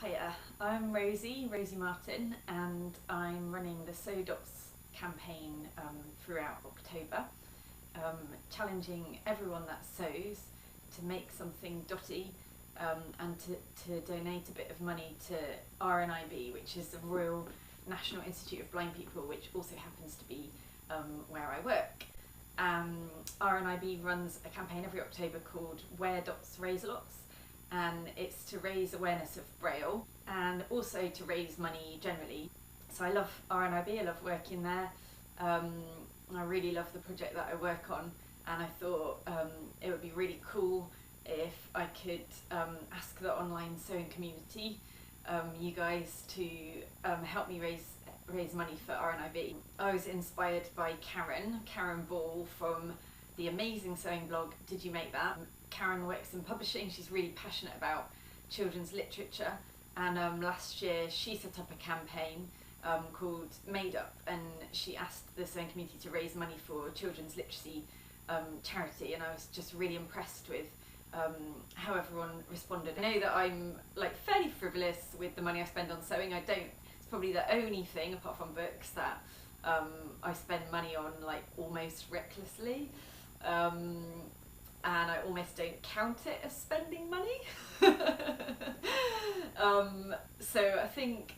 Hiya, I'm Rosie Martin, and I'm running the Sew Dots campaign throughout October, challenging everyone that sews to make something dotty and to donate a bit of money to RNIB, which is the Royal National Institute of Blind People, which also happens to be where I work. RNIB runs a campaign every October called Wear Dots Raise Lots, and it's to raise awareness of Braille and also to raise money generally. So I love RNIB, I love working there. I really love the project that I work on, and I thought it would be really cool if I could ask the online sewing community, you guys, to help me raise money for RNIB. I was inspired by Karen Ball from the amazing sewing blog Did You Make That? Karen works in publishing, she's really passionate about children's literature, and last year she set up a campaign called Made Up, and she asked the sewing community to raise money for children's literacy charity, and I was just really impressed with how everyone responded. I know that I'm fairly frivolous with the money I spend on sewing. It's probably the only thing apart from books that I spend money on almost recklessly. And I almost don't count it as spending money. So I think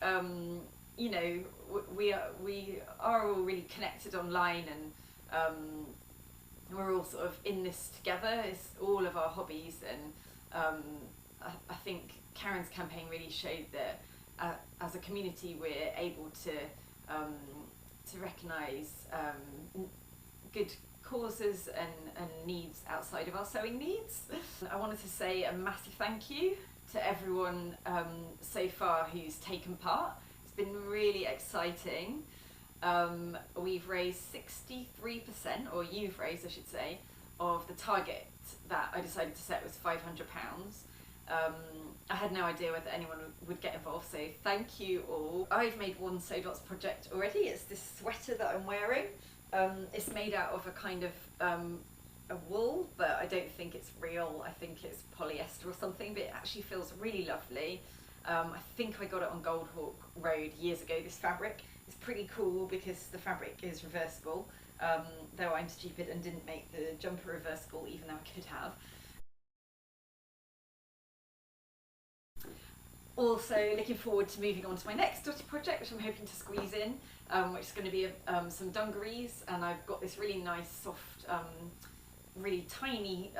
we are all really connected online, and we're all sort of in this together. It's all of our hobbies, and I think Karen's campaign really showed that as a community we're able to recognise good causes and needs outside of our sewing needs. I wanted to say a massive thank you to everyone so far who's taken part. It's been really exciting. We've raised 63%, or you've raised I should say, of the target that I decided to set was £500. I had no idea whether anyone would get involved, so thank you all. I've made one Sew Dots project already. It's this sweater that I'm wearing. It's made out of a kind of a wool, but I don't think it's real. I think it's polyester or something, but it actually feels really lovely. I think I got it on Goldhawk Road years ago, this fabric. It's pretty cool because the fabric is reversible, though I'm stupid and didn't make the jumper reversible even though I could have. Also looking forward to moving on to my next dotty project, which I'm hoping to squeeze in, which is going to be some dungarees, and I've got this really nice soft, really tiny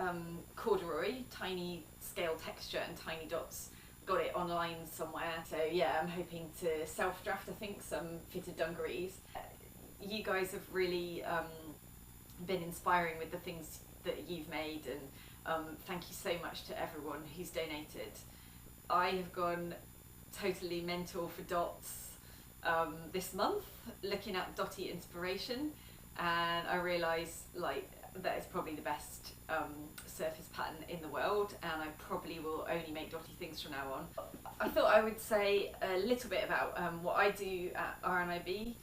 corduroy, tiny scale texture and tiny dots. Got it online somewhere, so yeah, I'm hoping to self-draft I think some fitted dungarees. You guys have really been inspiring with the things that you've made, and thank you so much to everyone who's donated. I have gone totally mental for dots this month, looking at dotty inspiration, and I realised that it's probably the best surface pattern in the world, and I probably will only make dotty things from now on. I thought I would say a little bit about what I do at RNIB.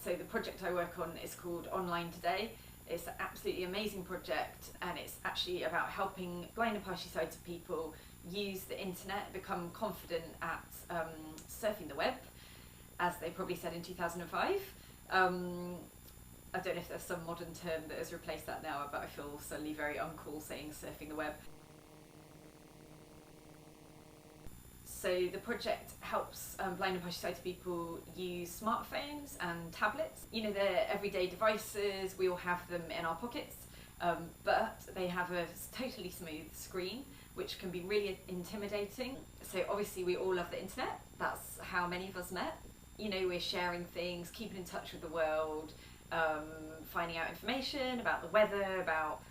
So the project I work on is called Online Today. It's an absolutely amazing project, and it's actually about helping blind and partially sighted people use the internet, become confident at surfing the web, as they probably said in 2005. I don't know if there's some modern term that has replaced that now, but I feel suddenly very uncool saying surfing the web. So the project helps blind and partially sighted people use smartphones and tablets. You know, they're everyday devices, we all have them in our pockets, but they have a totally smooth screen, which can be really intimidating. So obviously we all love the internet, that's how many of us met. You know, we're sharing things, keeping in touch with the world, finding out information about the weather, about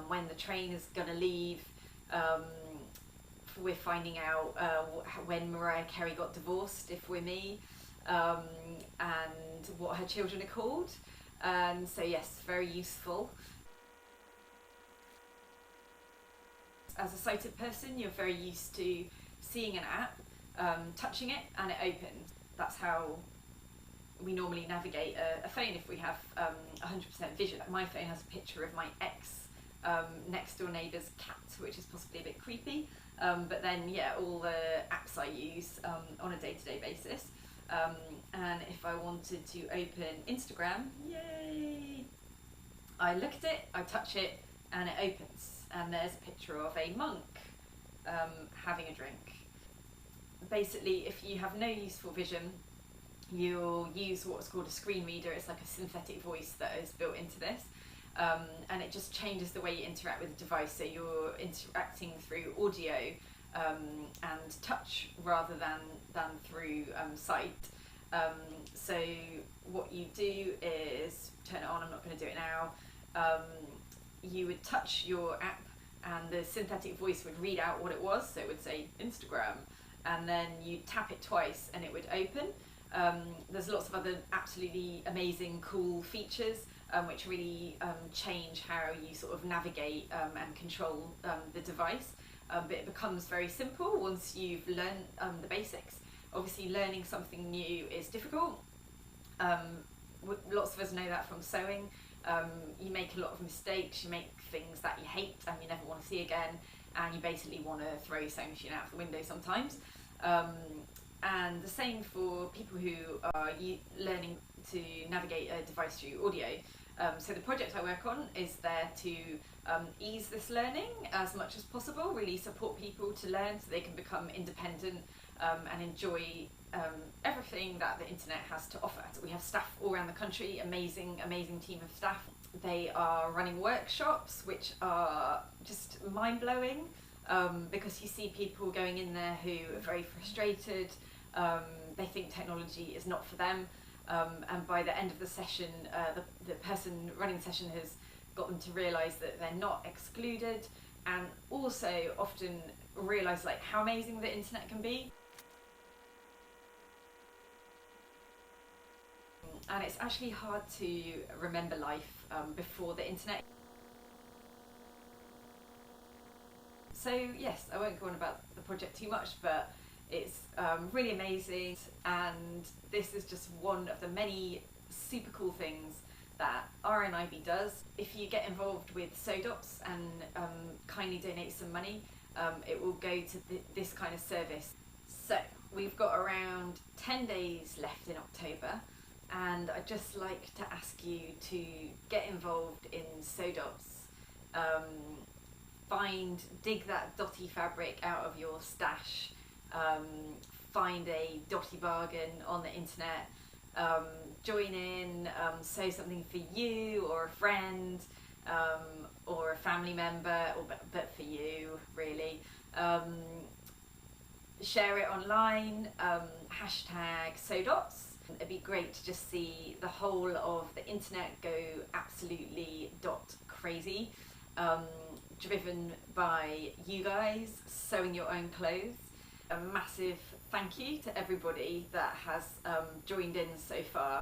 when the train is going to leave. We're finding out when Mariah Carey got divorced, if we're me, and what her children are called. And so yes, very useful. As a sighted person, you're very used to seeing an app, touching it, and it opens. That's how we normally navigate a phone if we have 100% vision. My phone has a picture of my ex next door neighbour's cat, which is possibly a bit creepy. But then, yeah, all the apps I use on a day-to-day basis. And if I wanted to open Instagram, yay! I look at it, I touch it, and it opens. And there's a picture of a monk having a drink. Basically, if you have no useful vision, you'll use what's called a screen reader. It's like a synthetic voice that is built into this. And it just changes the way you interact with the device. So you're interacting through audio and touch rather than through sight. So what you do is turn it on. I'm not going to do it now. You would touch your app and the synthetic voice would read out what it was. So it would say Instagram, and then you tap it twice and it would open. There's lots of other absolutely amazing, cool features which really change how you sort of navigate and control the device. But it becomes very simple once you've learned the basics. Obviously, learning something new is difficult. Lots of us know that from sewing. You make a lot of mistakes, you make things that you hate and you never want to see again, and you basically want to throw your sewing machine out the window sometimes. And the same for people who are learning to navigate a device through audio. So the project I work on is there to ease this learning as much as possible, really support people to learn so they can become independent and enjoy everything that the internet has to offer. So we have staff all around the country, amazing team of staff. They are running workshops which are just mind-blowing because you see people going in there who are very frustrated. They think technology is not for them, and by the end of the session, the person running the session has got them to realise that they're not excluded, and also often realise like how amazing the internet can be. And it's actually hard to remember life before the internet. So yes, I won't go on about the project too much, but it's really amazing, and this is just one of the many super cool things that RNIB does. If you get involved with SewDots and kindly donate some money, it will go to this kind of service. So we've got around 10 days left in October, and I'd just like to ask you to get involved in SewDots. Dig that dotty fabric out of your stash, find a dotty bargain on the internet, join in, sew something for you or a friend or a family member, but for you really. Share it online, hashtag SewDots. It'd be great to just see the whole of the internet go absolutely crazy, driven by you guys sewing your own clothes. A massive thank you to everybody that has joined in so far.